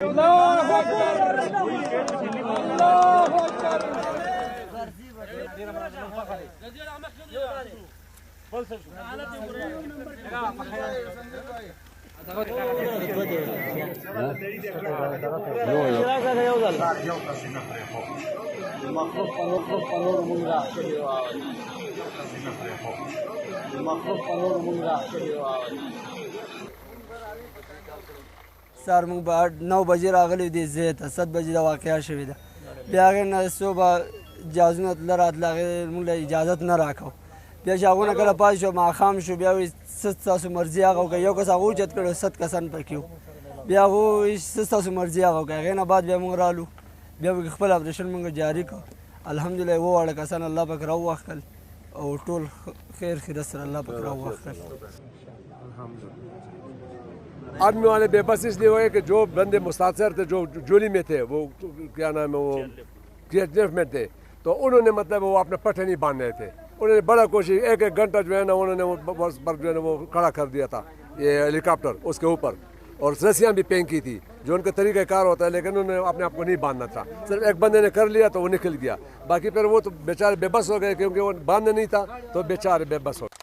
अल्लाह अकबर, अल्लाह अकबर। سهار موږ به 9 بجې راغلي دي ځای ته 7 بجې دا واقعه شوې ده. بیا هغې نه صبح جهازونه تله راتله هغې موږ له اجازت نه راکړو. بیا چې هغونه کله پاتې شو ماښام شو بیا وایي څه ستاسو مرضي هغه وکړئ. یو کس هغه اوچت کړی 100 کسان پکې وو. بیا هغه وایي څه ستاسو مرضي هغه وکړئ. هغې نه بعد بیا موږ رالو بیا پکې خپل اپریشن موږ جاري کړو. الحمدلله اووه واړه کسان الله پاک راووښتل او ټول خیر خیرت سره الله پاک راووښتل. आर्मी वाले बेबस इसलिए हुए कि जो बंदे मुस्तासर थे जो जोली में थे वो क्या नाम है वो KHF में थे तो उन्होंने मतलब वो अपने पट्टे नहीं बांध रहे थे। उन्होंने बड़ा कोशिश एक घंटा जो है ना उन्होंने वो बस पर जो है ना वो खड़ा कर दिया था ये हेलीकॉप्टर उसके ऊपर और रस्सियाँ भी फेंकी थी जो उनका तरीका कार होता है लेकिन उन्होंने अपने आप को नहीं बांधना था। सिर्फ एक बंदे ने कर लिया तो वो निकल गया बाकी फिर वो तो बेचारे बेबस हो गए क्योंकि वो बांधना नहीं था तो बेचारे बेबस हो गए।